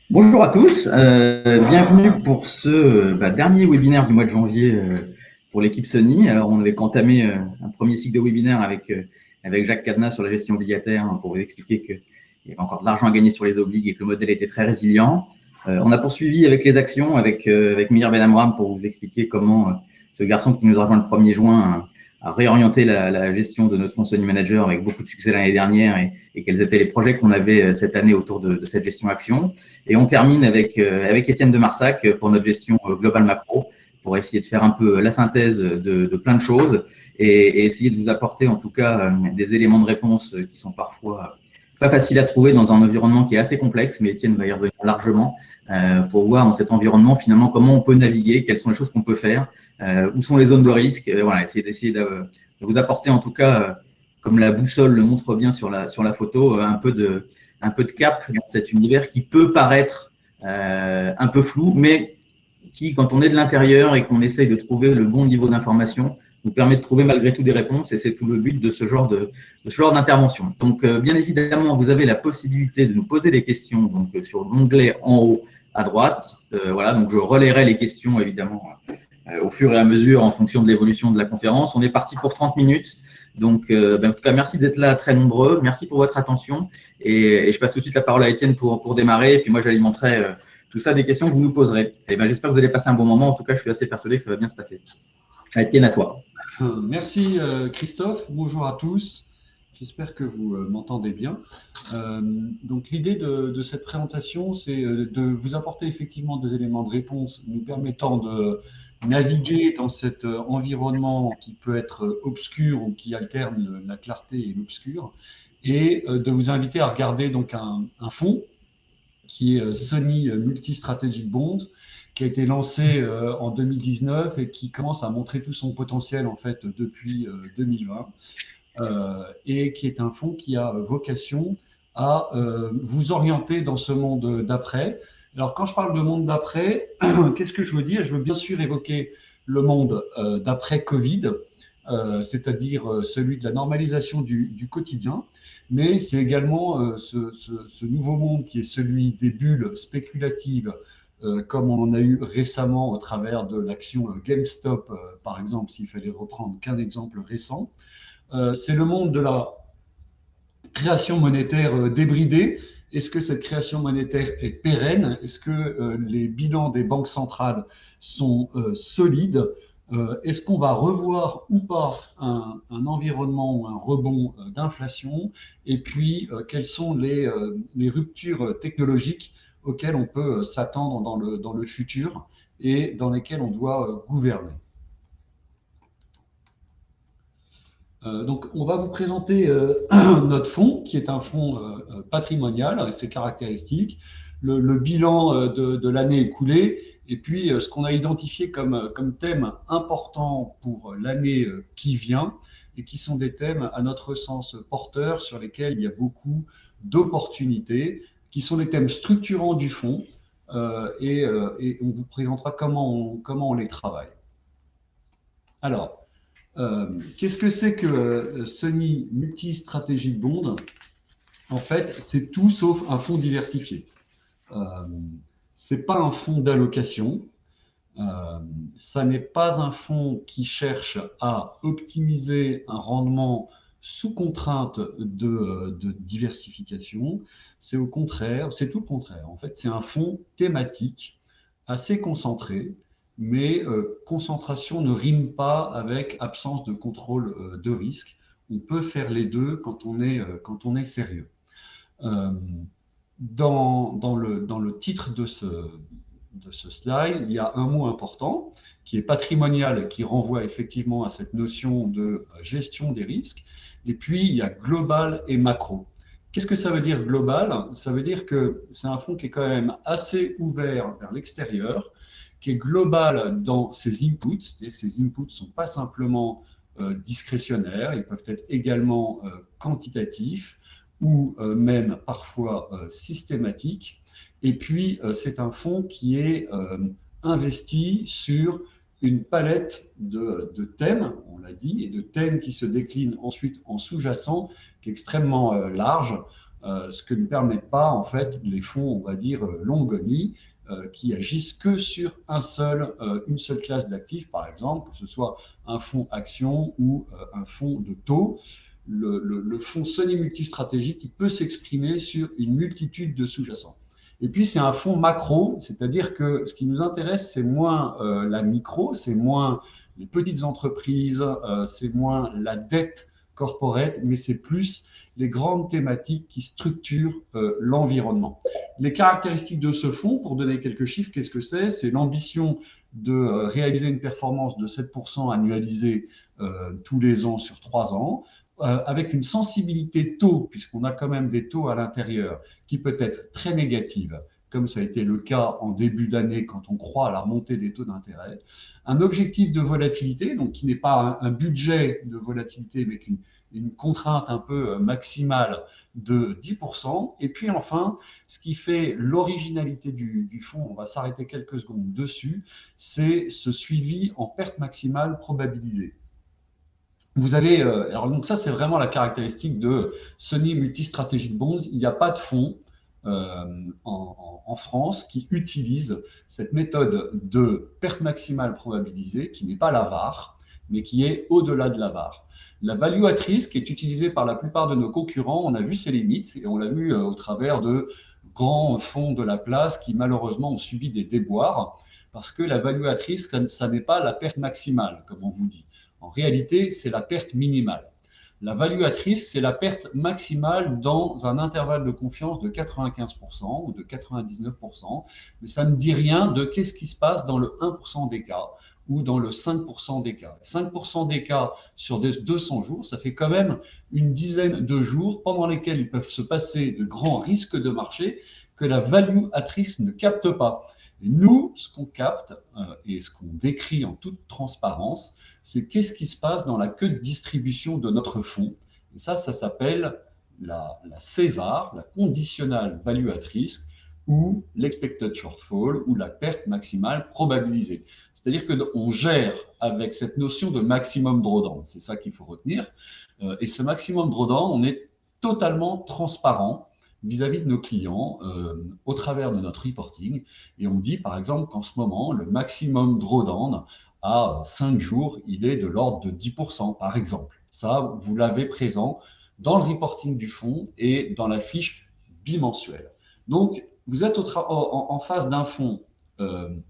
Bonjour à tous, bienvenue pour ce dernier webinaire du mois de janvier pour l'équipe Sony. Alors, on avait entamé un premier cycle de webinaire avec Jacques Cadenas sur la gestion obligataire, hein, pour vous expliquer qu'il y avait encore de l'argent à gagner sur les obligues et que le modèle était très résilient. On a poursuivi avec les actions, avec Mihir Benamram, pour vous expliquer comment ce garçon qui nous a rejoint le 1er juin a réorienté la gestion de notre fonds Sony Manager avec beaucoup de succès l'année dernière et quels étaient les projets qu'on avait cette année autour de cette gestion action. Et on termine avec Étienne de Marsac pour notre gestion globale macro, pour essayer de faire un peu la synthèse de plein de choses et essayer de vous apporter en tout cas des éléments de réponse qui sont parfois pas faciles à trouver dans un environnement qui est assez complexe, mais Étienne va y revenir largement pour voir dans cet environnement finalement comment on peut naviguer, quelles sont les choses qu'on peut faire, où sont les zones de risque, voilà, essayer de vous apporter en tout cas, comme la boussole le montre bien sur la photo, un peu de cap dans cet univers qui peut paraître un peu flou, mais qui, quand on est de l'intérieur et qu'on essaye de trouver le bon niveau d'information, nous permet de trouver malgré tout des réponses, et c'est tout le but de ce genre d'intervention. Donc, bien évidemment, vous avez la possibilité de nous poser des questions donc, sur l'onglet en haut à droite. Voilà, donc je relayerai les questions, évidemment, au fur et à mesure en fonction de l'évolution de la conférence. On est parti pour 30 minutes. Donc, en tout cas, merci d'être là très nombreux. Merci pour votre attention. Et je passe tout de suite la parole à Étienne pour démarrer. Et puis moi, j'alimenterai tout ça des questions que vous nous poserez. Et j'espère que vous allez passer un bon moment. En tout cas, je suis assez persuadé que ça va bien se passer. Étienne, à toi. Merci Christophe, bonjour à tous, j'espère que vous m'entendez bien. Donc l'idée de cette présentation, c'est de vous apporter effectivement des éléments de réponse nous permettant de naviguer dans cet environnement qui peut être obscur ou qui alterne la clarté et l'obscur, et de vous inviter à regarder donc un fonds qui est Sony Multi-Strategic Bonds, qui a été lancé en 2019 et qui commence à montrer tout son potentiel en fait depuis 2020, et qui est un fonds qui a vocation à vous orienter dans ce monde d'après. Alors quand je parle de monde d'après, qu'est-ce que je veux dire? Je veux bien sûr évoquer le monde d'après Covid, c'est-à-dire celui de la normalisation du quotidien, mais c'est également ce nouveau monde qui est celui des bulles spéculatives, comme on en a eu récemment au travers de l'action GameStop, par exemple, s'il fallait reprendre qu'un exemple récent. C'est le monde de la création monétaire débridée. Est-ce que cette création monétaire est pérenne? Est-ce que les bilans des banques centrales sont solides? Est-ce qu'on va revoir ou pas un environnement ou un rebond d'inflation? Et puis, quelles sont les ruptures technologiques auxquelles on peut s'attendre dans le futur et dans lesquelles on doit gouverner? Donc, on va vous présenter notre fonds, qui est un fonds patrimonial, avec ses caractéristiques, le bilan de l'année écoulée, et puis ce qu'on a identifié comme thème important pour l'année qui vient, et qui sont des thèmes, à notre sens, porteurs, sur lesquels il y a beaucoup d'opportunités, qui sont les thèmes structurants du fonds, et on vous présentera comment on les travaille. Alors, qu'est-ce que c'est que Sony Multi-Strategic Bond? En fait, c'est tout sauf un fonds diversifié. C'est pas un fonds d'allocation. Ça n'est pas un fonds qui cherche à optimiser un rendement sous contrainte de diversification. C'est au contraire, c'est tout le contraire. En fait, c'est un fonds thématique assez concentré, mais concentration ne rime pas avec absence de contrôle de risque. On peut faire les deux quand on est sérieux. Euh, dans le titre de ce slide, il y a un mot important qui est patrimonial, qui renvoie effectivement à cette notion de gestion des risques. Et puis, il y a global et macro. Qu'est-ce que ça veut dire global? Ça veut dire que c'est un fonds qui est quand même assez ouvert vers l'extérieur, qui est global dans ses inputs, c'est-à-dire que ses inputs ne sont pas simplement discrétionnaires, ils peuvent être également quantitatifs ou même parfois systématiques. Et puis, c'est un fonds qui est investi sur une palette de thèmes, on l'a dit, et de thèmes qui se déclinent ensuite en sous-jacent, qui est extrêmement large. ce que ne permettent pas en fait les fonds, on va dire, long only, qui agissent que sur une seule classe d'actifs, par exemple, que ce soit un fonds action ou un fonds de taux. Le fonds Sony multistratégique il peut s'exprimer sur une multitude de sous-jacents. Et puis, c'est un fonds macro, c'est-à-dire que ce qui nous intéresse, c'est moins la micro, c'est moins les petites entreprises, c'est moins la dette corporate, mais c'est plus les grandes thématiques qui structurent l'environnement. Les caractéristiques de ce fonds, pour donner quelques chiffres, qu'est-ce que c'est? C'est l'ambition de réaliser une performance de 7% annualisée tous les ans sur 3 ans, avec une sensibilité taux, puisqu'on a quand même des taux à l'intérieur, qui peut être très négative, comme ça a été le cas en début d'année quand on croit à la remontée des taux d'intérêt, un objectif de volatilité, donc qui n'est pas un budget de volatilité, mais une contrainte un peu maximale de 10%. Et puis enfin, ce qui fait l'originalité du fonds, on va s'arrêter quelques secondes dessus, c'est ce suivi en perte maximale probabilisée. Vous avez, alors donc ça c'est vraiment la caractéristique de Sony Multistrategic Bonds. Il n'y a pas de fonds en France qui utilise cette méthode de perte maximale probabilisée, qui n'est pas la VaR, mais qui est au-delà de la VaR. La value at risk est utilisée par la plupart de nos concurrents. On a vu ses limites et on l'a vu au travers de grands fonds de la place qui malheureusement ont subi des déboires parce que la value at risk, ça n'est pas la perte maximale, comme on vous dit. En réalité, c'est la perte minimale. La value at risk, c'est la perte maximale dans un intervalle de confiance de 95% ou de 99%, mais ça ne dit rien de qu'est-ce qui se passe dans le 1% des cas ou dans le 5% des cas. 5% des cas sur 200 jours, ça fait quand même une dizaine de jours pendant lesquels il peuvent se passer de grands risques de marché que la value at risk ne capte pas. Et nous, ce qu'on capte et ce qu'on décrit en toute transparence, c'est qu'est-ce qui se passe dans la queue de distribution de notre fonds. Et ça s'appelle la CVaR, la Conditional Value at Risk, ou l'expected shortfall, ou la perte maximale probabilisée. C'est-à-dire qu'on gère avec cette notion de maximum drawdown. C'est ça qu'il faut retenir. Et ce maximum drawdown, on est totalement transparent vis-à-vis de nos clients au travers de notre reporting. Et on dit par exemple qu'en ce moment, le maximum drawdown à 5 jours, il est de l'ordre de 10% par exemple. Ça, vous l'avez présent dans le reporting du fonds et dans la fiche bimensuelle. Donc, vous êtes en face d'un fonds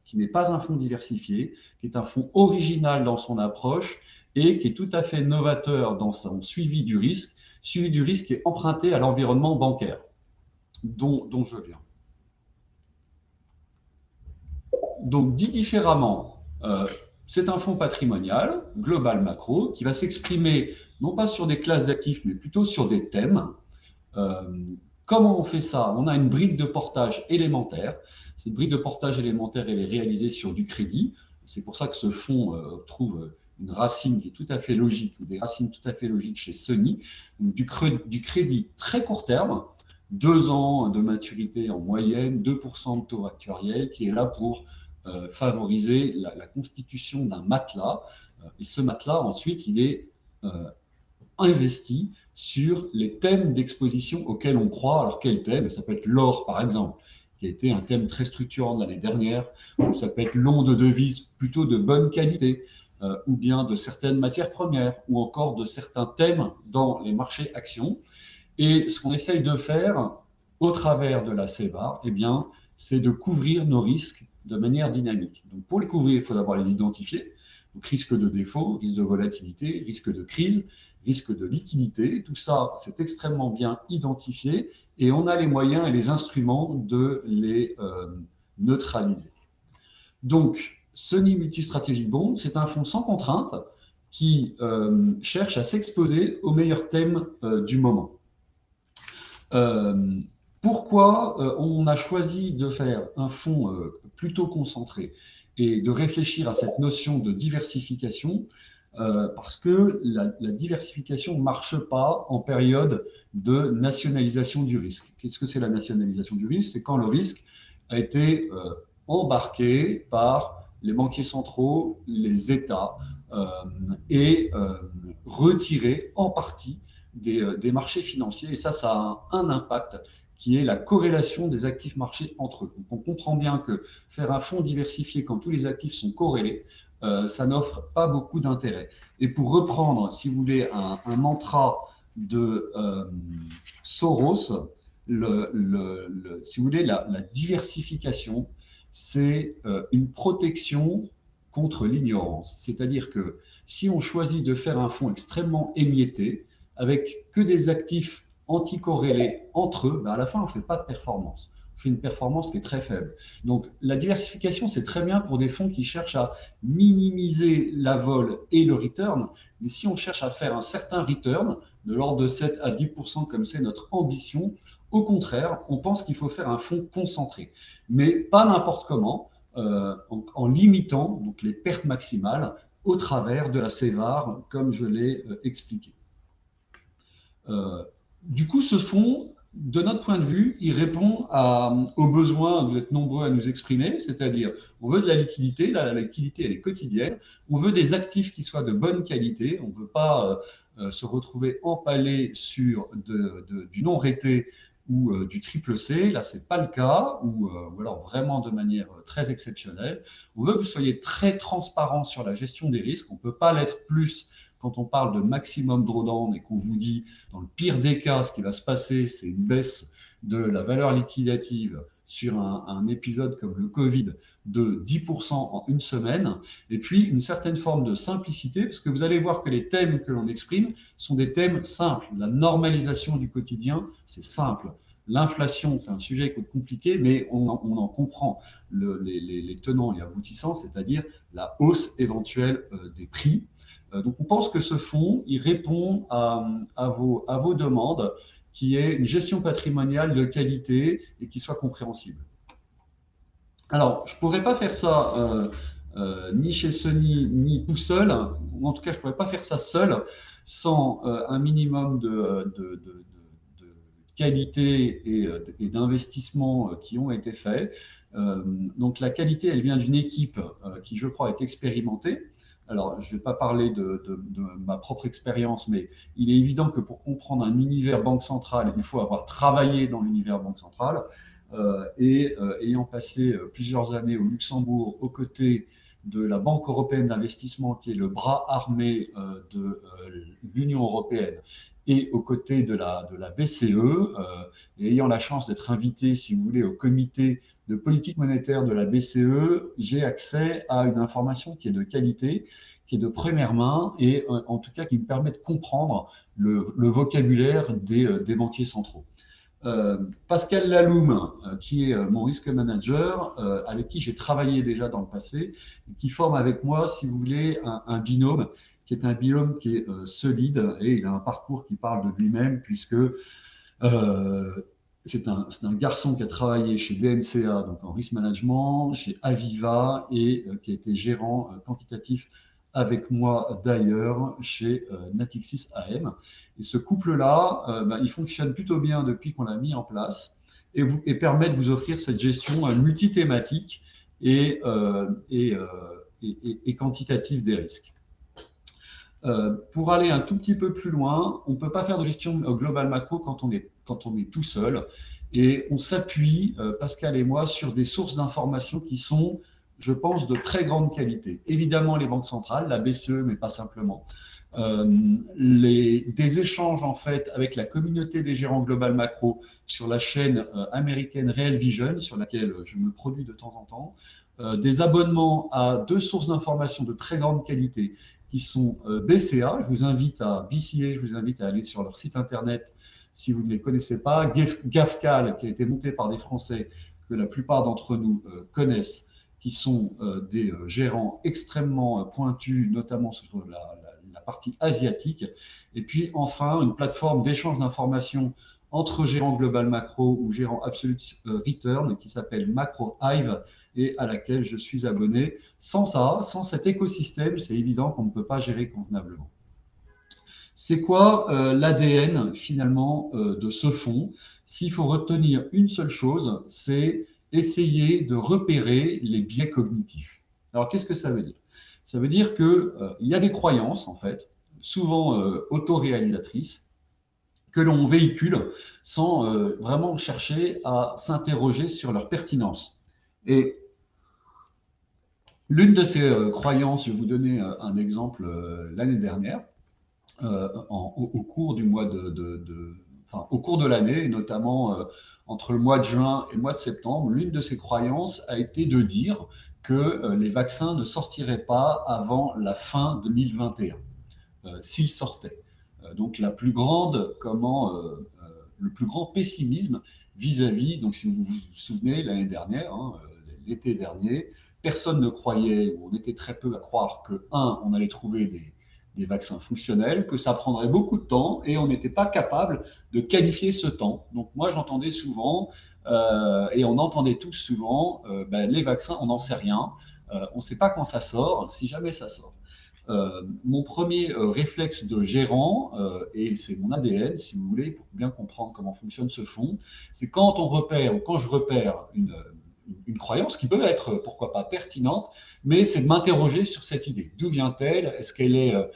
qui n'est pas un fonds diversifié, qui est un fonds original dans son approche et qui est tout à fait novateur dans son suivi du risque qui est emprunté à l'environnement bancaire dont je viens. Donc, dit différemment, c'est un fonds patrimonial, global macro, qui va s'exprimer non pas sur des classes d'actifs, mais plutôt sur des thèmes. Comment on fait ça? On a une brique de portage élémentaire. Cette brique de portage élémentaire, elle est réalisée sur du crédit. C'est pour ça que ce fonds trouve une racine qui est tout à fait logique, ou des racines tout à fait logiques chez Sony. Donc, du crédit très court terme, 2 ans de maturité en moyenne, 2% de taux actuariel, qui est là pour favoriser la constitution d'un matelas. Et ce matelas, ensuite, il est investi sur les thèmes d'exposition auxquels on croit. Alors, quel thème? Ça peut être l'or, par exemple, qui a été un thème très structurant l'année dernière, ou ça peut être long de devises plutôt de bonne qualité, ou bien de certaines matières premières, ou encore de certains thèmes dans les marchés actions. Et ce qu'on essaye de faire au travers de la CVaR, eh bien, c'est de couvrir nos risques de manière dynamique. Donc, pour les couvrir, il faut d'abord les identifier. Donc, risque de défaut, risque de volatilité, risque de crise, risque de liquidité. Tout ça, c'est extrêmement bien identifié et on a les moyens et les instruments de les neutraliser. Donc, Sony Multistrategic Bond, c'est un fonds sans contrainte qui cherche à s'exposer aux meilleurs thèmes du moment. Pourquoi on a choisi de faire un fonds plutôt concentré et de réfléchir à cette notion de diversification? Parce que la diversification ne marche pas en période de nationalisation du risque. Qu'est-ce que c'est la nationalisation du risque? C'est quand le risque a été embarqué par les banquiers centraux, les États, et retiré en partie des marchés financiers. Et ça a un impact qui est la corrélation des actifs marchés entre eux. Donc on comprend bien que faire un fonds diversifié quand tous les actifs sont corrélés, ça n'offre pas beaucoup d'intérêt. Et pour reprendre, si vous voulez, un mantra de Soros, si vous voulez, la diversification, c'est une protection contre l'ignorance. C'est-à-dire que si on choisit de faire un fonds extrêmement émietté, avec que des actifs anticorrélés entre eux, ben à la fin, on ne fait pas de performance. On fait une performance qui est très faible. Donc, la diversification, c'est très bien pour des fonds qui cherchent à minimiser la vol et le return. Mais si on cherche à faire un certain return, de l'ordre de 7 à 10%, comme c'est notre ambition, au contraire, on pense qu'il faut faire un fonds concentré. Mais pas n'importe comment, en limitant donc, les pertes maximales au travers de la CEVAR, comme je l'ai expliqué. Du coup, ce fonds, de notre point de vue, il répond aux besoins, vous êtes nombreux à nous exprimer, c'est-à-dire on veut de la liquidité, la liquidité elle est quotidienne, on veut des actifs qui soient de bonne qualité, on ne veut pas se retrouver empalé sur du non-raté ou du triple C, là c'est pas le cas, ou alors vraiment de manière très exceptionnelle. On veut que vous soyez très transparent sur la gestion des risques, on ne peut pas l'être plus quand on parle de maximum drawdown et qu'on vous dit, dans le pire des cas, ce qui va se passer, c'est une baisse de la valeur liquidative sur un épisode comme le Covid de 10% en une semaine, et puis une certaine forme de simplicité, parce que vous allez voir que les thèmes que l'on exprime sont des thèmes simples. La normalisation du quotidien, c'est simple. L'inflation, c'est un sujet qui est compliqué, mais on en comprend les tenants et aboutissants, c'est-à-dire la hausse éventuelle des prix. Donc on pense que ce fonds, il répond à vos demandes, qui est une gestion patrimoniale de qualité et qui soit compréhensible. Alors, je ne pourrais pas faire ça ni chez Sony, ni tout seul, ou en tout cas, je ne pourrais pas faire ça seul sans un minimum de qualité et d'investissement qui ont été faits. Donc la qualité, elle vient d'une équipe qui, je crois, est expérimentée. Alors, je ne vais pas parler de ma propre expérience, mais il est évident que pour comprendre un univers banque centrale, il faut avoir travaillé dans l'univers banque centrale. Ayant passé plusieurs années au Luxembourg aux côtés de la Banque européenne d'investissement, qui est le bras armé de l'Union européenne, et aux côtés de la BCE, et ayant la chance d'être invité, si vous voulez, au comité de politique monétaire de la BCE, j'ai accès à une information qui est de qualité, qui est de première main, et en tout cas qui me permet de comprendre le vocabulaire des banquiers centraux. Pascal Laloum, qui est mon risque manager, avec qui j'ai travaillé déjà dans le passé, qui forme avec moi, si vous voulez, un binôme, qui est un binôme qui est solide, et il a un parcours qui parle de lui-même, puisque c'est un garçon qui a travaillé chez DNCA, donc en risk management, chez Aviva, et qui a été gérant quantitatif avec moi d'ailleurs chez Natixis AM. Et ce couple-là, il fonctionne plutôt bien depuis qu'on l'a mis en place et permet de vous offrir cette gestion multithématique et quantitative des risques. Pour aller un tout petit peu plus loin, on ne peut pas faire de gestion globale macro quand on est tout seul. Et on s'appuie, Pascal et moi, sur des sources d'informations qui sont, je pense, de très grande qualité. Évidemment, les banques centrales, la BCE, mais pas simplement. Des échanges, en fait, avec la communauté des gérants global macro sur la chaîne américaine Real Vision, sur laquelle je me produis de temps en temps. Des abonnements à deux sources d'informations de très grande qualité qui sont BCA, je vous invite à BCA, je vous invite à aller sur leur site internet si vous ne les connaissez pas, GAFCAL, qui a été monté par des Français que la plupart d'entre nous connaissent, qui sont des gérants extrêmement pointus, notamment sur la partie asiatique. Et puis enfin, une plateforme d'échange d'informations entre gérants global macro ou gérants absolute return qui s'appelle Macro Hive et à laquelle je suis abonné. Sans ça, sans cet écosystème, c'est évident qu'on ne peut pas gérer convenablement. C'est quoi l'ADN finalement de ce fonds? S'il faut retenir une seule chose, c'est essayer de repérer les biais cognitifs. Alors qu'est-ce que ça veut dire? Ça veut dire qu'il y a des croyances en fait, souvent autoréalisatrices, que l'on véhicule sans vraiment chercher à s'interroger sur leur pertinence. Et l'une de ces croyances, je vais vous donner un exemple l'année dernière, au cours du mois enfin, au cours de l'année, notamment entre le mois de juin et le mois de septembre, l'une de ces croyances a été de dire que les vaccins ne sortiraient pas avant la fin 2021, s'ils sortaient. Donc la plus grande, le plus grand pessimisme vis-à-vis, donc si vous vous souvenez, l'année dernière, hein, l'été dernier, personne ne croyait, ou on était très peu à croire que, on allait trouver des vaccins fonctionnels, que ça prendrait beaucoup de temps et on n'était pas capable de qualifier ce temps. Donc moi j'entendais souvent, et on entendait tous souvent, les vaccins, on n'en sait rien, on ne sait pas quand ça sort, si jamais ça sort. Mon premier réflexe de gérant, et c'est mon ADN, si vous voulez, pour bien comprendre comment fonctionne ce fonds, c'est quand on repère ou quand je repère une croyance qui peut être, pourquoi pas, pertinente, mais c'est de m'interroger sur cette idée. D'où vient-elle? Est-ce qu'elle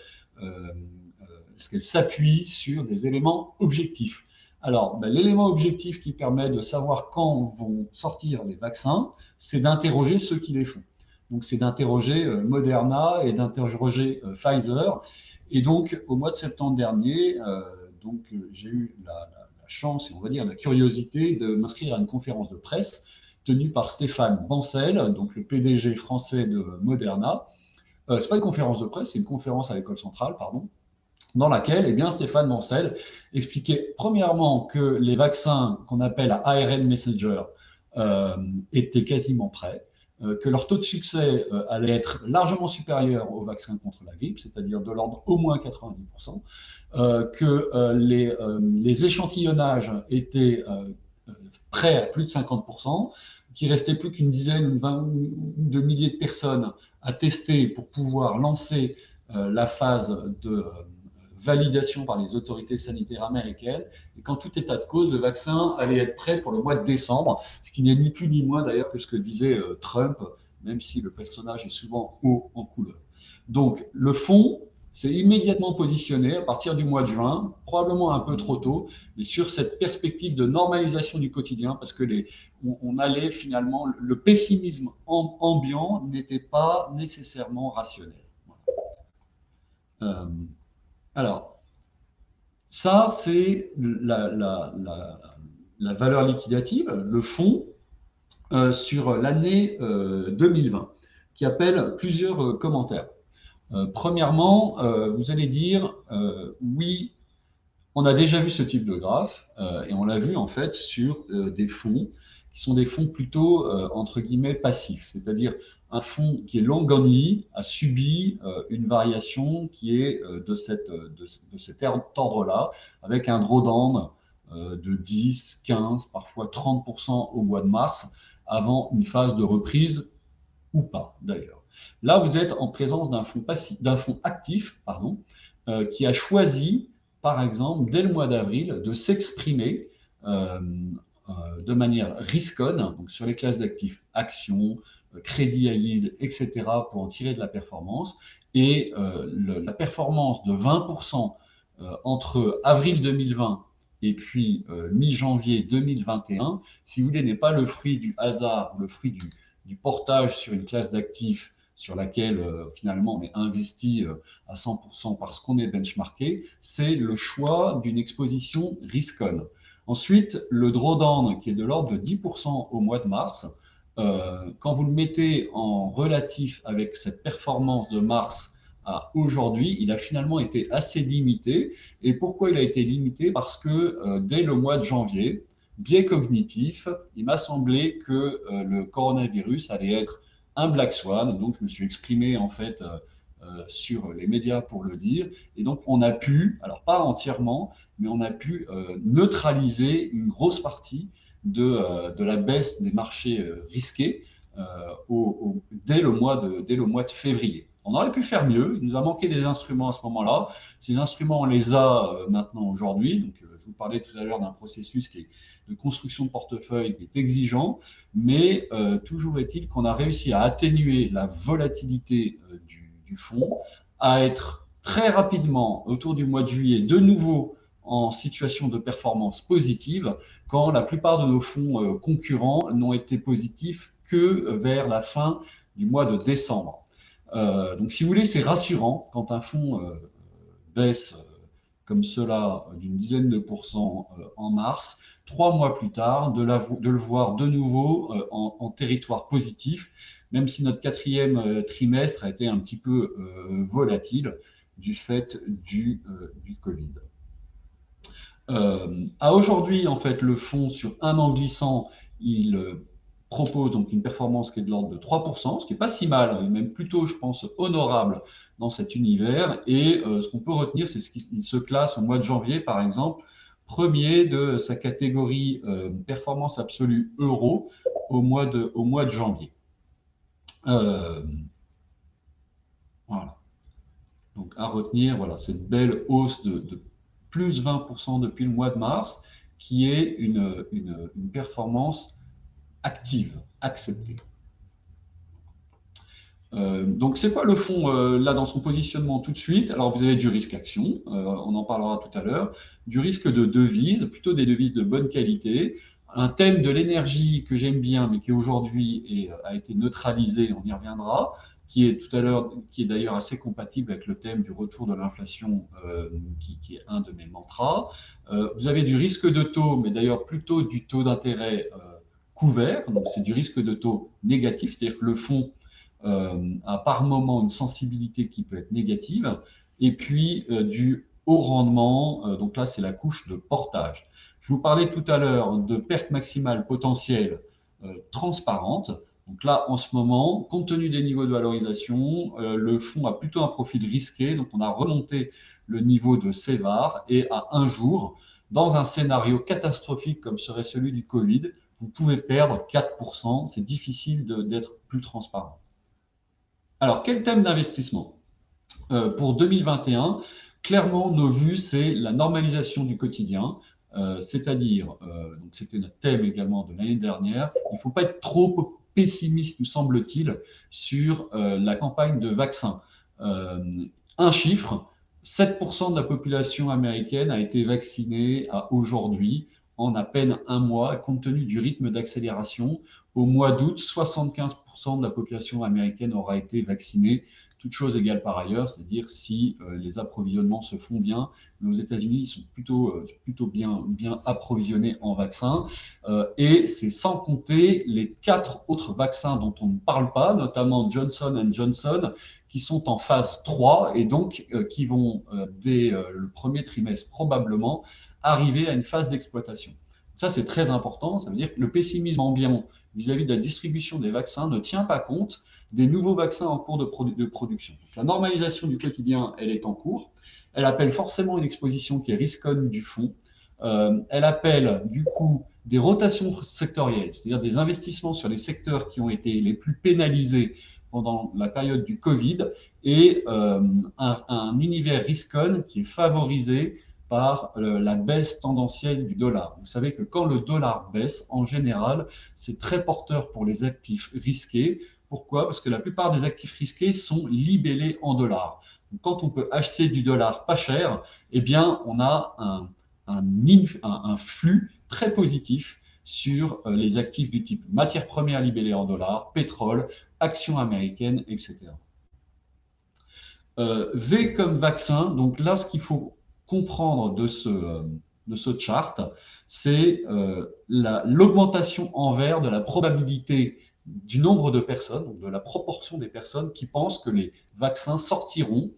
s'appuie sur des éléments objectifs? Alors, l'élément objectif qui permet de savoir quand vont sortir les vaccins, c'est d'interroger ceux qui les font. Donc, c'est d'interroger Moderna et d'interroger Pfizer. Et donc, au mois de septembre dernier, j'ai eu la chance et on va dire la curiosité de m'inscrire à une conférence de presse tenue par Stéphane Bancel, donc le PDG français de Moderna. C'est pas une conférence de presse, c'est une conférence à l'école centrale, pardon, dans laquelle Stéphane Bancel expliquait premièrement que les vaccins qu'on appelle à ARN messenger étaient quasiment prêts, que leur taux de succès allait être largement supérieur aux vaccins contre la grippe, c'est-à-dire de l'ordre au moins 90%, que les échantillonnages étaient prêts à plus de 50%, qu'il restait plus qu'une dizaine ou 20 de milliers de personnes à tester pour pouvoir lancer la phase de validation par les autorités sanitaires américaines, et qu'en tout état de cause, le vaccin allait être prêt pour le mois de décembre, ce qui n'est ni plus ni moins d'ailleurs que ce que disait Trump, même si le personnage est souvent haut en couleur. Donc le fonds s'est immédiatement positionné à partir du mois de juin, probablement un peu trop tôt, mais sur cette perspective de normalisation du quotidien, parce que on allait finalement, le pessimisme ambiant n'était pas nécessairement rationnel. Alors, ça, c'est la valeur liquidative, le fonds, sur l'année 2020, qui appelle plusieurs commentaires. Premièrement, vous allez dire, oui, on a déjà vu ce type de graphe, et on l'a vu en fait sur des fonds qui sont des fonds plutôt, entre guillemets, passifs, c'est-à-dire un fonds qui est long only a subi une variation qui est de cet ordre-là, avec un drawdown de 10, 15, parfois 30% au mois de mars, avant une phase de reprise ou pas d'ailleurs. Là, vous êtes en présence d'un fonds actif, qui a choisi, par exemple, dès le mois d'avril, de s'exprimer de manière risconne, donc sur les classes d'actifs actions, crédit à yield, etc., pour en tirer de la performance. Et la performance de 20% entre avril 2020 et puis mi-janvier 2021, si vous voulez, n'est pas le fruit du hasard, le fruit du portage sur une classe d'actifs sur laquelle finalement on est investi à 100% parce qu'on est benchmarké, c'est le choix d'une exposition risk-on. Ensuite, le drawdown qui est de l'ordre de 10% au mois de mars, quand vous le mettez en relatif avec cette performance de mars à aujourd'hui, il a finalement été assez limité. Et pourquoi il a été limité? Parce que dès le mois de janvier, biais cognitif, il m'a semblé que le coronavirus allait être un black swan, donc je me suis exprimé en fait sur les médias pour le dire, et donc on a pu, alors pas entièrement, mais on a pu neutraliser une grosse partie de la baisse des marchés risqués dès le mois de février. On aurait pu faire mieux, il nous a manqué des instruments à ce moment-là. Ces instruments, on les a maintenant aujourd'hui. Donc, je vous parlais tout à l'heure d'un processus qui est de construction de portefeuille qui est exigeant, mais toujours est-il qu'on a réussi à atténuer la volatilité du fonds, à être très rapidement, autour du mois de juillet, de nouveau en situation de performance positive quand la plupart de nos fonds concurrents n'ont été positifs que vers la fin du mois de décembre. Donc, si vous voulez, c'est rassurant quand un fonds baisse comme cela d'une dizaine de pourcents en mars, 3 mois plus tard, de le voir de nouveau en territoire positif, même si notre quatrième trimestre a été un petit peu volatile du fait du Covid. À aujourd'hui, en fait, le fonds sur un an glissant, il propose donc une performance qui est de l'ordre de 3%, ce qui n'est pas si mal, et même plutôt, je pense, honorable dans cet univers. Et ce qu'on peut retenir, c'est ce qu'il se classe au mois de janvier, par exemple, premier de sa catégorie performance absolue euro au mois de janvier. Voilà. Donc à retenir, voilà, cette belle hausse de plus 20% depuis le mois de mars, qui est une performance active, acceptée. Donc c'est quoi le fonds là dans son positionnement tout de suite? Alors vous avez du risque action, on en parlera tout à l'heure, du risque de devises, plutôt des devises de bonne qualité, un thème de l'énergie que j'aime bien mais qui aujourd'hui a été neutralisé, on y reviendra, qui est tout à l'heure, qui est d'ailleurs assez compatible avec le thème du retour de l'inflation, qui est un de mes mantras. Vous avez du risque de taux, mais d'ailleurs plutôt du taux d'intérêt couvert, donc c'est du risque de taux négatif, c'est-à-dire que le fonds a par moment une sensibilité qui peut être négative, et puis du haut rendement, donc là c'est la couche de portage. Je vous parlais tout à l'heure de perte maximale potentielle transparente. Donc là, en ce moment, compte tenu des niveaux de valorisation, le fonds a plutôt un profil risqué. Donc on a remonté le niveau de CEVAR et à un jour, dans un scénario catastrophique comme serait celui du Covid, vous pouvez perdre 4%. C'est difficile d'être plus transparent. Alors, quel thème d'investissement pour 2021? Clairement, nos vues, c'est la normalisation du quotidien. C'est-à-dire, donc c'était notre thème également de l'année dernière, il ne faut pas être trop pessimiste, nous semble-t-il, sur la campagne de vaccins. Un chiffre, 7% de la population américaine a été vaccinée à aujourd'hui, en à peine un mois, compte tenu du rythme d'accélération. Au mois d'août, 75% de la population américaine aura été vaccinée, toutes choses égales par ailleurs, c'est-à-dire si les approvisionnements se font bien. Mais aux États-Unis, ils sont plutôt bien approvisionnés en vaccins. Et c'est sans compter les 4 autres vaccins dont on ne parle pas, notamment Johnson & Johnson, qui sont en phase 3 et donc qui vont, dès le premier trimestre probablement, arriver à une phase d'exploitation. Ça, c'est très important. Ça veut dire que le pessimisme ambiant vis-à-vis de la distribution des vaccins ne tient pas compte des nouveaux vaccins en cours de production. Donc, la normalisation du quotidien, elle est en cours. Elle appelle forcément une exposition qui est risk-on du fonds. Elle appelle du coup des rotations sectorielles, c'est-à-dire des investissements sur les secteurs qui ont été les plus pénalisés pendant la période du Covid et un univers risk-on qui est favorisé par la baisse tendancielle du dollar. Vous savez que quand le dollar baisse, en général, c'est très porteur pour les actifs risqués. Pourquoi? Parce que la plupart des actifs risqués sont libellés en dollars. Donc, quand on peut acheter du dollar pas cher, eh bien, on a un flux très positif sur les actifs du type matières premières libellées en dollars, pétrole, actions américaines, etc. V comme vaccin, donc là, ce qu'il faut comprendre de ce chart, c'est l'augmentation en vert de la probabilité du nombre de personnes, donc de la proportion des personnes qui pensent que les vaccins sortiront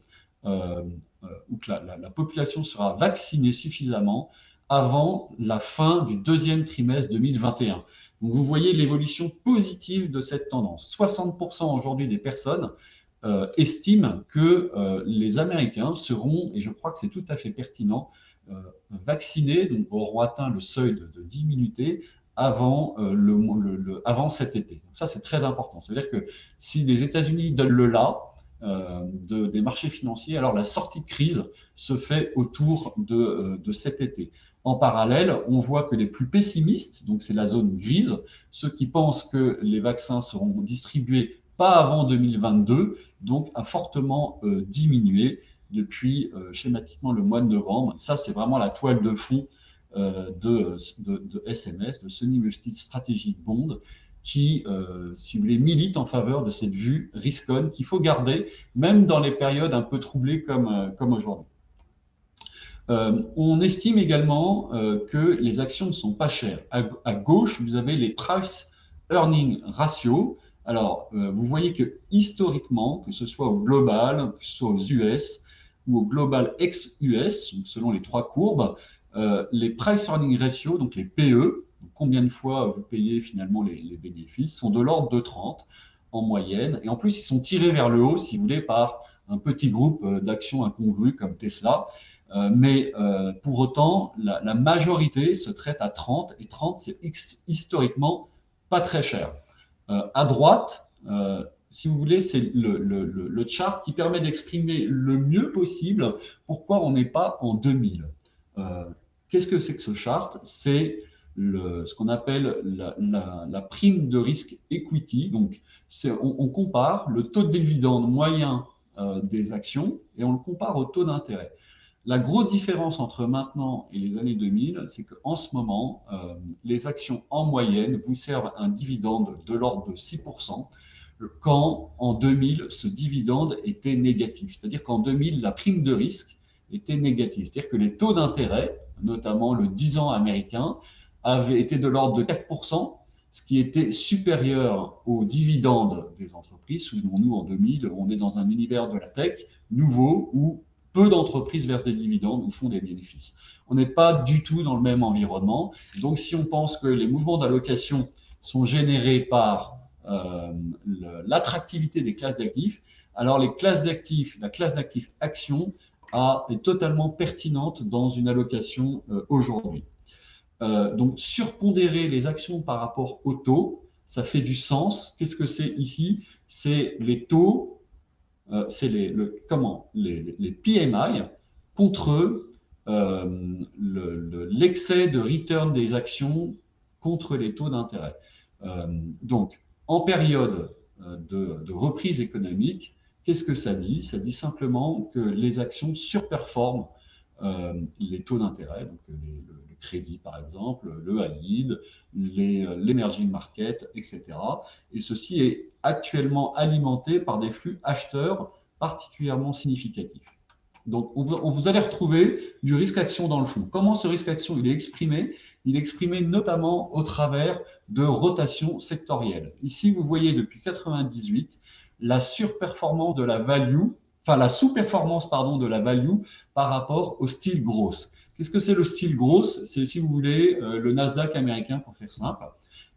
ou que la population sera vaccinée suffisamment avant la fin du deuxième trimestre 2021. Donc vous voyez l'évolution positive de cette tendance. 60% aujourd'hui des personnes estiment que les Américains seront, et je crois que c'est tout à fait pertinent, vaccinés, donc auront atteint le seuil de d'immunité avant, avant cet été. Donc ça, c'est très important. C'est-à-dire que si les États-Unis donnent le là des marchés financiers, alors la sortie de crise se fait autour de cet été. En parallèle, on voit que les plus pessimistes, donc c'est la zone grise, ceux qui pensent que les vaccins seront distribués pas avant 2022, donc a fortement diminué. depuis schématiquement le mois de novembre. Ça, c'est vraiment la toile de fond de SMS, de Sony Multi Strategic Bond, qui, si vous voulez, milite en faveur de cette vue risk-on qu'il faut garder, même dans les périodes un peu troublées comme aujourd'hui. On estime également que les actions ne sont pas chères. À gauche, vous avez les price earning ratio. Alors, vous voyez que historiquement, que ce soit au global, que ce soit aux US ou au global ex-US, selon les trois courbes, les price earning ratio, donc les PE, combien de fois vous payez finalement les bénéfices, sont de l'ordre de 30 en moyenne. Et en plus, ils sont tirés vers le haut, si vous voulez, par un petit groupe d'actions incongrues comme Tesla. Mais pour autant, la majorité se traite à 30, et 30, c'est historiquement pas très cher. À droite, si vous voulez, c'est le chart qui permet d'exprimer le mieux possible pourquoi on n'est pas en 2000. Qu'est-ce que c'est que ce chart? C'est ce qu'on appelle la prime de risque equity. Donc, on compare le taux de dividende moyen des actions et on le compare au taux d'intérêt. La grosse différence entre maintenant et les années 2000, c'est qu'en ce moment, les actions en moyenne vous servent un dividende de l'ordre de 6%, quand en 2000, ce dividende était négatif. C'est-à-dire qu'en 2000, la prime de risque était négative. C'est-à-dire que les taux d'intérêt, notamment le 10 ans américain, avaient été de l'ordre de 4%, ce qui était supérieur aux dividendes des entreprises. Souvenons-nous, en 2000, on est dans un univers de la tech nouveau où peu d'entreprises versent des dividendes ou font des bénéfices. On n'est pas du tout dans le même environnement. Donc, si on pense que les mouvements d'allocation sont générés par l'attractivité des classes d'actifs, alors la classe d'actifs actions est totalement pertinente dans une allocation aujourd'hui. Donc, surpondérer les actions par rapport au taux, ça fait du sens. Qu'est-ce que c'est ici? C'est les taux, c'est les PMI contre l'excès de return des actions contre les taux d'intérêt. Donc, en période de reprise économique, qu'est-ce que ça dit? Ça dit simplement que les actions surperforment les taux d'intérêt, donc le crédit par exemple, le high yield, l'emerging market, etc. Et ceci est actuellement alimenté par des flux acheteurs particulièrement significatifs. Donc, vous allez retrouver du risque action dans le fond. Comment ce risque action il est exprimé? Il est exprimé notamment au travers de rotations sectorielles. Ici, vous voyez depuis 1998 la surperformance de la value, enfin la sous-performance pardon de la value par rapport au style gross. Qu'est-ce que c'est le style gross? C'est, si vous voulez, le Nasdaq américain pour faire simple.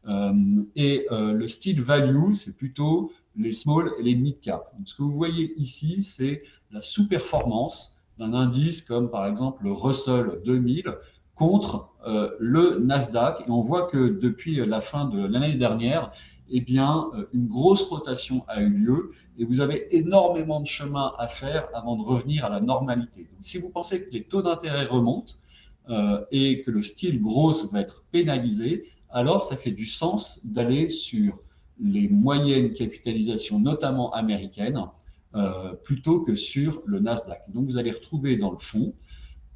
Le style value, c'est plutôt les small et les mid cap. Donc, ce que vous voyez ici, c'est la sous-performance d'un indice comme par exemple le Russell 2000 contre le Nasdaq. Et on voit que depuis la fin de l'année dernière, eh bien, une grosse rotation a eu lieu et vous avez énormément de chemin à faire avant de revenir à la normalité. Donc, si vous pensez que les taux d'intérêt remontent et que le style gross va être pénalisé, alors ça fait du sens d'aller sur les moyennes capitalisations, notamment américaines, plutôt que sur le Nasdaq. Donc, vous allez retrouver dans le fond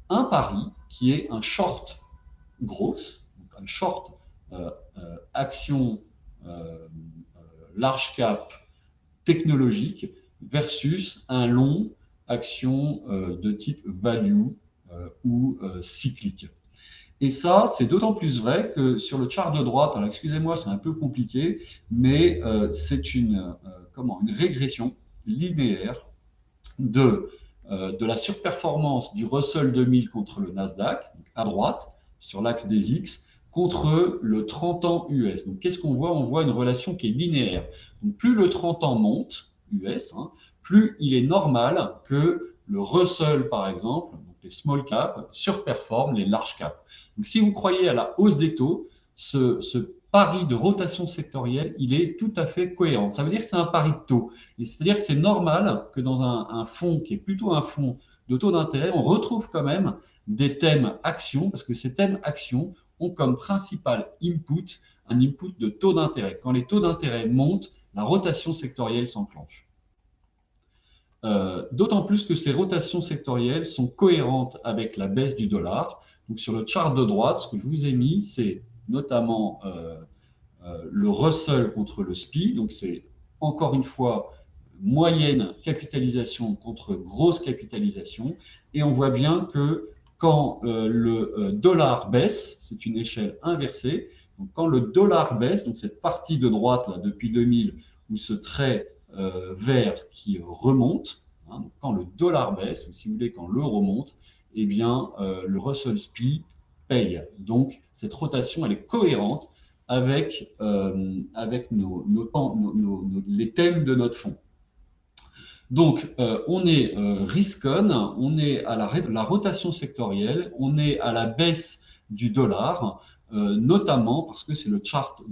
un pari qui est un short gross, un short action large cap technologique versus un long action de type value ou cyclique. Et ça, c'est d'autant plus vrai que sur le chart de droite, alors excusez-moi, c'est un peu compliqué, mais c'est une régression linéaire de la surperformance du Russell 2000 contre le Nasdaq, à droite, sur l'axe des X, contre le 30 ans US. Donc, qu'est-ce qu'on voit? On voit une relation qui est linéaire. Donc, plus le 30 ans monte, US, plus il est normal que le Russell, par exemple, donc les small caps, surperforment les large caps. Donc, si vous croyez à la hausse des taux, ce pari de rotation sectorielle, il est tout à fait cohérent. Ça veut dire que c'est un pari de taux. C'est-à-dire que c'est normal que dans un fonds qui est plutôt un fonds de taux d'intérêt, on retrouve quand même des thèmes actions, parce que ces thèmes actions ont comme principal input un input de taux d'intérêt. Quand les taux d'intérêt montent, la rotation sectorielle s'enclenche. d'autant plus que ces rotations sectorielles sont cohérentes avec la baisse du dollar. Donc sur le chart de droite, ce que je vous ai mis, c'est notamment le Russell contre le SPI, donc c'est encore une fois moyenne capitalisation contre grosse capitalisation, et on voit bien que quand le dollar baisse, c'est une échelle inversée, donc quand le dollar baisse, donc cette partie de droite là, depuis 2000, où ce trait vert qui remonte, hein, donc quand le dollar baisse, ou si vous voulez quand l'euro monte, eh bien le Russell SPI paye. Donc cette rotation, elle est cohérente avec, les thèmes de notre fonds. Donc, on est risk-on, on est à la rotation sectorielle, on est à la baisse du dollar, notamment parce que c'est le chart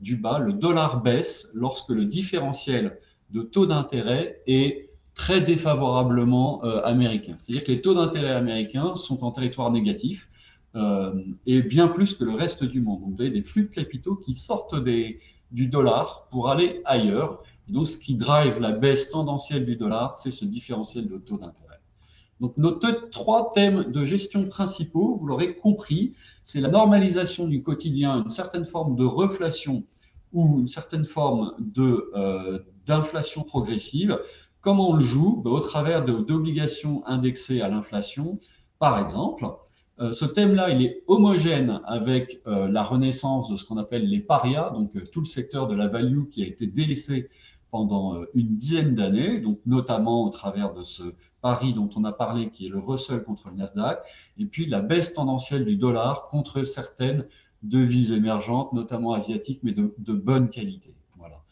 du bas, le dollar baisse lorsque le différentiel de taux d'intérêt est très défavorablement américain. C'est-à-dire que les taux d'intérêt américains sont en territoire négatif et bien plus que le reste du monde. Donc, vous avez des flux de capitaux qui sortent du dollar pour aller ailleurs. Et donc, ce qui drive la baisse tendancielle du dollar, c'est ce différentiel de taux d'intérêt. Donc, nos trois thèmes de gestion principaux, vous l'aurez compris, c'est la normalisation du quotidien, une certaine forme de reflation ou une certaine forme d'inflation progressive. Comment on le joue? Au travers d'obligations indexées à l'inflation, par exemple. Ce thème-là, il est homogène avec la renaissance de ce qu'on appelle les parias, donc tout le secteur de la value qui a été délaissé pendant une dizaine d'années, donc notamment au travers de ce pari dont on a parlé, qui est le Russell contre le Nasdaq, et puis la baisse tendancielle du dollar contre certaines devises émergentes, notamment asiatiques, mais de bonne qualité. Voilà.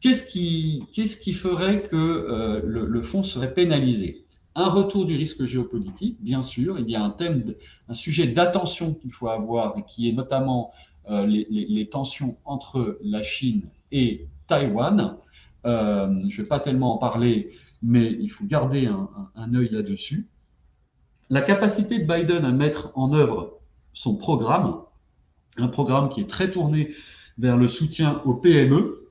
Qu'est-ce qui ferait que le fonds serait pénalisé? Un retour du risque géopolitique, bien sûr. Il y a un sujet d'attention qu'il faut avoir, et qui est notamment les tensions entre la Chine et Taïwan. Je ne vais pas tellement en parler, mais il faut garder un œil là-dessus. La capacité de Biden à mettre en œuvre son programme, un programme qui est très tourné vers le soutien aux PME,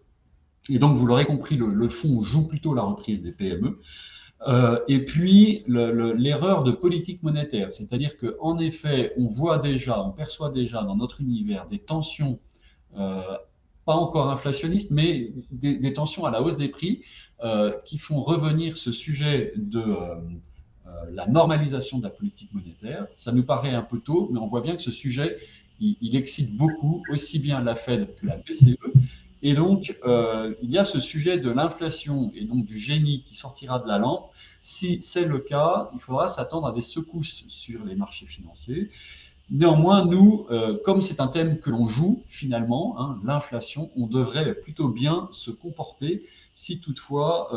et donc vous l'aurez compris, le fonds joue plutôt la reprise des PME. Et puis l'erreur de politique monétaire, c'est-à-dire qu'en effet, on perçoit déjà dans notre univers des tensions, pas encore inflationnistes, mais des tensions à la hausse des prix qui font revenir ce sujet de la normalisation de la politique monétaire. Ça nous paraît un peu tôt, mais on voit bien que ce sujet, il excite beaucoup, aussi bien la Fed que la BCE. Et donc, il y a ce sujet de l'inflation et donc du génie qui sortira de la lampe. Si c'est le cas, il faudra s'attendre à des secousses sur les marchés financiers. Néanmoins, nous, comme c'est un thème que l'on joue finalement, hein, l'inflation, on devrait plutôt bien se comporter si toutefois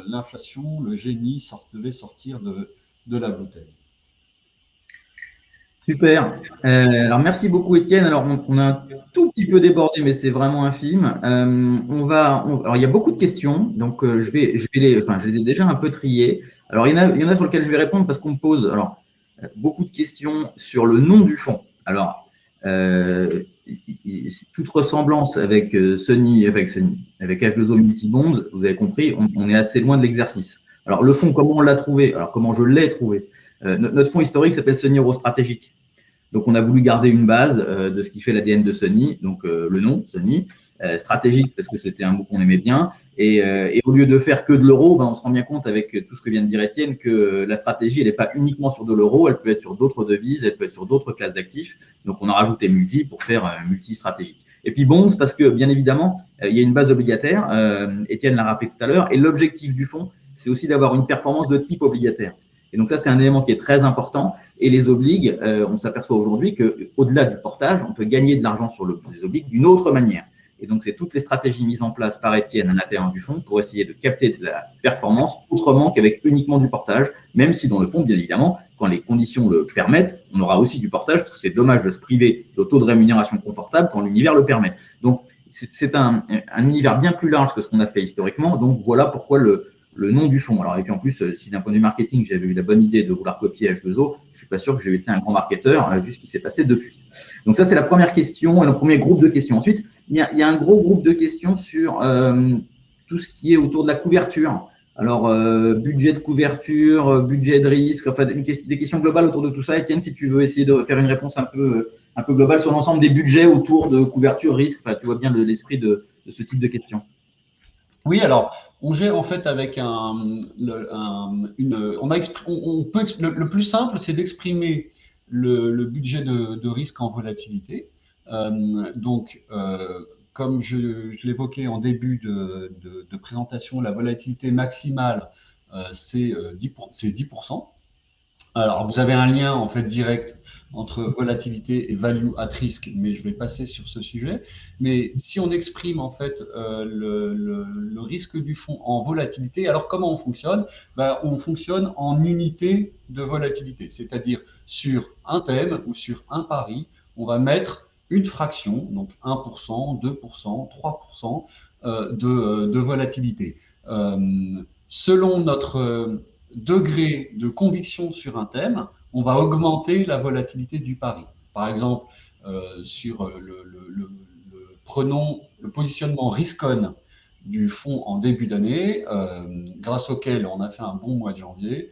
l'inflation, le génie devait sortir de la bouteille. Super. Alors, merci beaucoup, Étienne. Alors, on a un tout petit peu débordé, mais c'est vraiment infime. Alors, il y a beaucoup de questions, donc je les ai déjà un peu triées. Alors, il y en a sur lesquelles je vais répondre parce qu'on me pose beaucoup de questions sur le nom du fonds. Alors, toute ressemblance avec avec H2O Multibonds, vous avez compris, on est assez loin de l'exercice. Alors, le fonds, comment on l'a trouvé? Alors, comment je l'ai trouvé? Notre fonds historique s'appelle Sony Euro Stratégique. Donc, on a voulu garder une base de ce qui fait l'ADN de Sony, donc le nom, Sony, stratégique parce que c'était un mot qu'on aimait bien. Et au lieu de faire que de l'euro, on se rend bien compte avec tout ce que vient de dire Étienne que la stratégie, elle n'est pas uniquement sur de l'euro, elle peut être sur d'autres devises, elle peut être sur d'autres classes d'actifs. Donc, on a rajouté multi pour faire multi-stratégique. Et puis bonds, parce que bien évidemment, il y a une base obligataire, Étienne l'a rappelé tout à l'heure, et l'objectif du fonds, c'est aussi d'avoir une performance de type obligataire. Et donc ça, c'est un élément qui est très important. Et les obligues, on s'aperçoit aujourd'hui qu'au-delà du portage, on peut gagner de l'argent sur les obligues d'une autre manière. Et donc, c'est toutes les stratégies mises en place par Étienne à l'intérieur du fonds pour essayer de capter de la performance autrement qu'avec uniquement du portage, même si dans le fond, bien évidemment, quand les conditions le permettent, on aura aussi du portage parce que c'est dommage de se priver de taux de rémunération confortable quand l'univers le permet. Donc, c'est un univers bien plus large que ce qu'on a fait historiquement. Donc, voilà pourquoi le nom du fonds. Alors, et puis en plus, si d'un point de vue marketing, j'avais eu la bonne idée de vouloir copier H2O, je ne suis pas sûr que j'ai été un grand marketeur, vu ce qui s'est passé depuis. Donc ça, c'est la première question et le premier groupe de questions. Ensuite, il y a un gros groupe de questions sur tout ce qui est autour de la couverture. Alors, budget de couverture, budget de risque, enfin, des questions globales autour de tout ça. Étienne, si tu veux essayer de faire une réponse un peu globale sur l'ensemble des budgets autour de couverture, risque, enfin, tu vois bien l'esprit de ce type de questions. Oui, alors on gère en fait avec le plus simple, c'est d'exprimer le budget de risque en volatilité. Comme je l'évoquais en début de présentation, la volatilité maximale, c'est 10%. Alors, vous avez un lien en fait direct entre volatilité et value at risk, mais je vais passer sur ce sujet. Mais si on exprime en fait le risque du fonds en volatilité, alors comment on fonctionne? Ben, on fonctionne en unité de volatilité, c'est-à-dire sur un thème ou sur un pari, on va mettre une fraction, donc 1%, 2%, 3% de volatilité. Selon notre degré de conviction sur un thème, on va augmenter la volatilité du pari. Par exemple, prenons le positionnement risk-on du fonds en début d'année, grâce auquel on a fait un bon mois de janvier.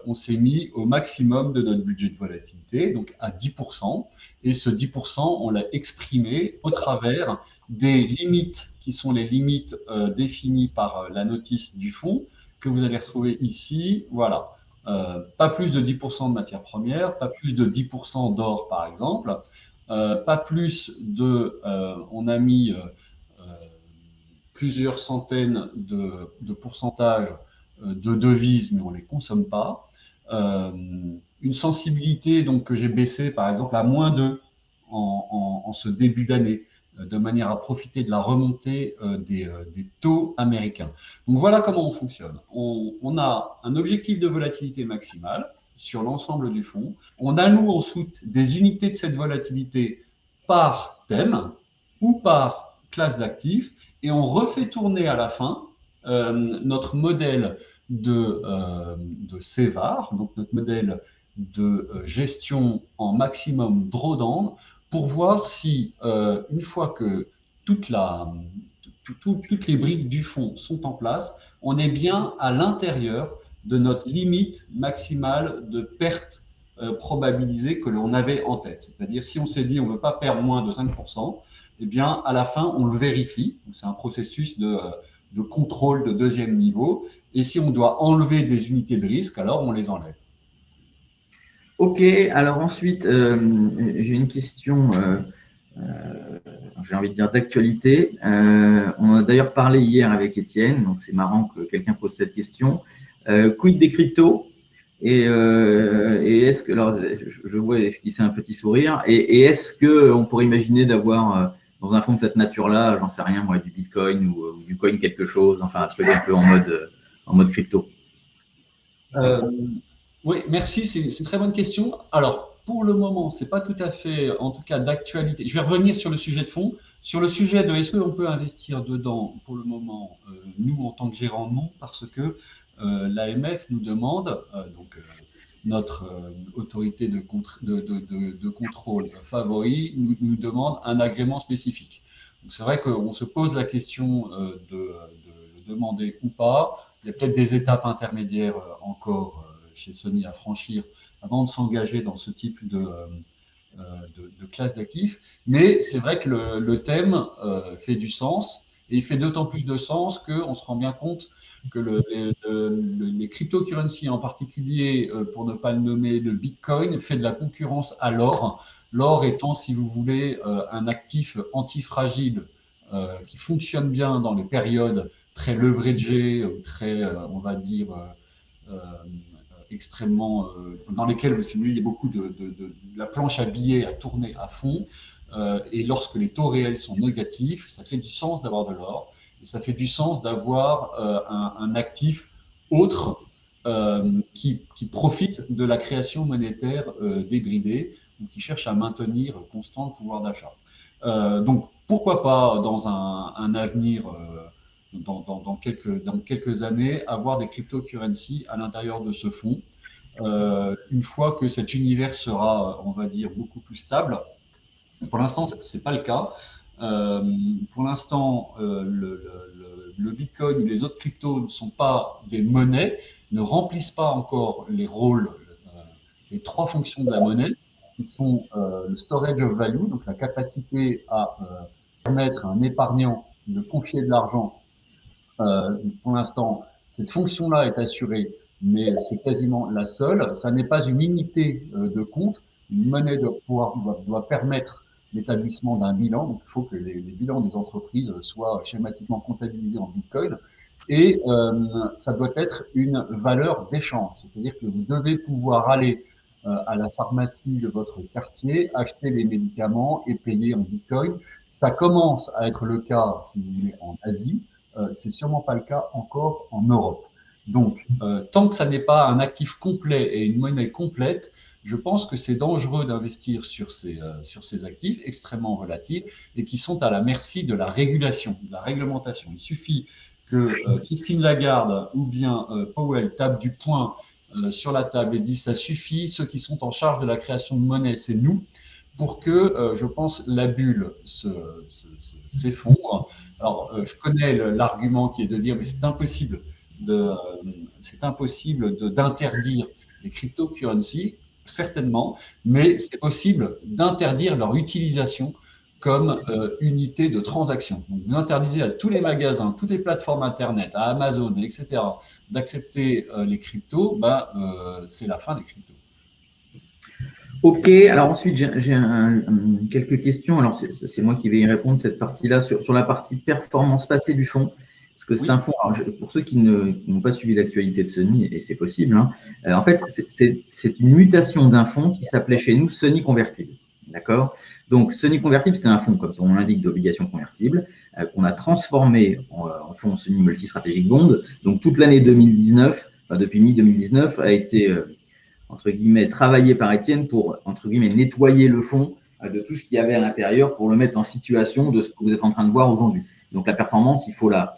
On s'est mis au maximum de notre budget de volatilité, donc à 10%. Et ce 10%, on l'a exprimé au travers des limites qui sont les limites définies par la notice du fonds, que vous allez retrouver ici. Voilà. Pas plus de 10% de matières premières, pas plus de 10% d'or, par exemple. Pas plus de... on a mis plusieurs centaines de pourcentages de devises, mais on ne les consomme pas. Une sensibilité donc, que j'ai baissée, par exemple, à moins 2 en ce début d'année, de manière à profiter de la remontée des taux américains. Donc voilà comment on fonctionne. On a un objectif de volatilité maximale sur l'ensemble du fonds. On alloue ensuite des unités de cette volatilité par thème ou par classe d'actifs et on refait tourner à la fin notre modèle de CEVAR, donc notre modèle de gestion en maximum drawdown, pour voir si, une fois que toutes les briques du fonds sont en place, on est bien à l'intérieur de notre limite maximale de perte probabilisée que l'on avait en tête. C'est-à-dire, si on s'est dit on ne veut pas perdre moins de 5%, eh bien, à la fin, on le vérifie. C'est un processus de contrôle de deuxième niveau. Et si on doit enlever des unités de risque, alors on les enlève. Ok, alors ensuite, j'ai une question, j'ai envie de dire d'actualité. On a d'ailleurs parlé hier avec Étienne, donc c'est marrant que quelqu'un pose cette question. Quid des cryptos? Et est-ce que, alors, je vois esquisser un petit sourire, et est-ce qu'on pourrait imaginer d'avoir dans un fonds de cette nature-là, j'en sais rien, moi, du Bitcoin ou du coin quelque chose, enfin un truc un peu en mode crypto? Oui, merci, c'est une très bonne question. Alors, pour le moment, ce n'est pas tout à fait, en tout cas, d'actualité. Je vais revenir sur le sujet de fond. Sur le sujet de est-ce qu'on peut investir dedans, pour le moment, nous, en tant que gérant, non, parce que l'AMF nous demande, notre autorité de contrôle favori, nous demande un agrément spécifique. Donc, c'est vrai qu'on se pose la question de le demander ou pas. Il y a peut-être des étapes intermédiaires encore chez Sony à franchir avant de s'engager dans ce type de classe d'actifs. Mais c'est vrai que le thème fait du sens et il fait d'autant plus de sens qu'on se rend bien compte que les cryptocurrencies, en particulier, pour ne pas le nommer, le Bitcoin, fait de la concurrence à l'or. L'or étant, si vous voulez, un actif antifragile qui fonctionne bien dans les périodes très leveragées, très, on va dire, extrêmement, dans lesquelles il y a beaucoup de la planche à billets à tourner à fond. Et lorsque les taux réels sont négatifs, ça fait du sens d'avoir de l'or. Et ça fait du sens d'avoir un actif autre qui profite de la création monétaire débridée ou qui cherche à maintenir constant le pouvoir d'achat. Donc, pourquoi pas dans un avenir, dans quelques années, avoir des cryptocurrencies à l'intérieur de ce fonds. Une fois que cet univers sera, on va dire, beaucoup plus stable. Pour l'instant, ce n'est pas le cas. Pour l'instant, le Bitcoin ou les autres cryptos ne sont pas des monnaies, ne remplissent pas encore les rôles, les trois fonctions de la monnaie, qui sont le storage of value, donc la capacité à permettre à un épargnant de confier de l'argent. Pour l'instant, cette fonction-là est assurée, mais c'est quasiment la seule. Ça n'est pas une unité de compte. Une monnaie doit permettre l'établissement d'un bilan. Donc, il faut que les bilans des entreprises soient schématiquement comptabilisés en Bitcoin. Et ça doit être une valeur d'échange. C'est-à-dire que vous devez pouvoir aller à la pharmacie de votre quartier, acheter les médicaments et payer en Bitcoin. Ça commence à être le cas, si vous voulez, en Asie. C'est sûrement pas le cas encore en Europe. Donc, tant que ça n'est pas un actif complet et une monnaie complète, je pense que c'est dangereux d'investir sur ces actifs extrêmement volatils et qui sont à la merci de la régulation, de la réglementation. Il suffit que Christine Lagarde ou bien Powell tape du poing sur la table et disent ça suffit, ceux qui sont en charge de la création de monnaie, c'est nous, pour que, je pense, la bulle s'effondre. Alors, je connais l'argument qui est de dire mais c'est impossible d'interdire les cryptocurrencies, certainement, mais c'est possible d'interdire leur utilisation comme unité de transaction. Donc, vous interdisez à tous les magasins, toutes les plateformes Internet, à Amazon, etc., d'accepter les cryptos, c'est la fin des cryptos. Ok, alors ensuite j'ai quelques questions. Alors c'est moi qui vais y répondre cette partie-là sur la partie performance passée du fonds. Parce que c'est un fonds, alors pour ceux qui n'ont pas suivi l'actualité de Sony, et c'est possible, hein, en fait c'est une mutation d'un fonds qui s'appelait chez nous Sony Convertible. D'accord. Donc Sony Convertible, c'était un fonds, comme son nom l'indique, d'obligations convertibles, qu'on a transformé en fonds Sony Multi-Strategic Bond. Donc toute l'année 2019, depuis mi-2019, a été entre guillemets, travaillé par Étienne pour, entre guillemets, nettoyer le fond de tout ce qu'il y avait à l'intérieur pour le mettre en situation de ce que vous êtes en train de voir aujourd'hui. Donc, la performance, il faut la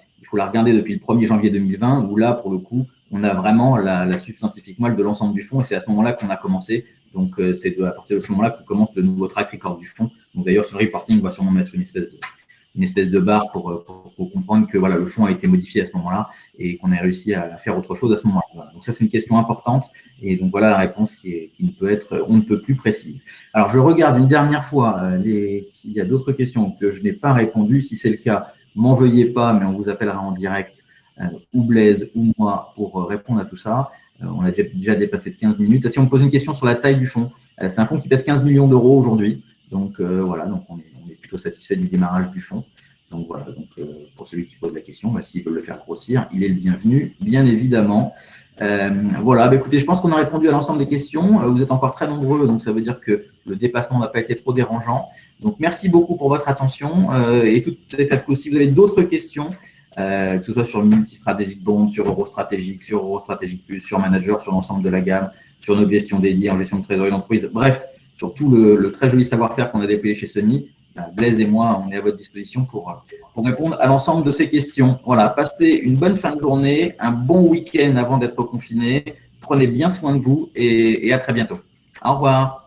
regarder depuis le 1er janvier 2020, où là, pour le coup, on a vraiment la substantifique moelle de l'ensemble du fonds et c'est à ce moment-là qu'on a commencé. Donc, c'est à partir de ce moment-là que commence le nouveau track record du fonds. Donc, d'ailleurs, sur le reporting, on va sûrement mettre une espèce de barre pour comprendre que voilà, le fonds a été modifié à ce moment-là et qu'on a réussi à faire autre chose à ce moment-là. Voilà. Donc ça, c'est une question importante et donc voilà la réponse qui ne peut être on ne peut plus précise. Alors, je regarde une dernière fois s'il y a d'autres questions que je n'ai pas répondu. Si c'est le cas, m'en veuillez pas, mais on vous appellera en direct ou Blaise ou moi pour répondre à tout ça. On a déjà dépassé de 15 minutes. Si on me pose une question sur la taille du fonds, c'est un fonds qui pèse 15 millions d'euros aujourd'hui. Donc voilà, donc on est plutôt satisfait du démarrage du fonds. Donc voilà, donc pour celui qui pose la question, s'il veut le faire grossir, il est le bienvenu, bien évidemment. Voilà, écoutez, je pense qu'on a répondu à l'ensemble des questions. Vous êtes encore très nombreux, donc ça veut dire que le dépassement n'a pas été trop dérangeant. Donc merci beaucoup pour votre attention. Et tout état de cause, si vous avez d'autres questions, que ce soit sur le multi-stratégique bond, sur Eurostratégique, sur Eurostratégique Plus, sur Manager, sur l'ensemble de la gamme, sur nos gestions dédiées en gestion de trésorerie d'entreprise, bref, sur tout le très joli savoir-faire qu'on a déployé chez Sony, Blaise et moi, on est à votre disposition pour répondre à l'ensemble de ces questions. Voilà, passez une bonne fin de journée, un bon week-end avant d'être confiné. Prenez bien soin de vous et à très bientôt. Au revoir.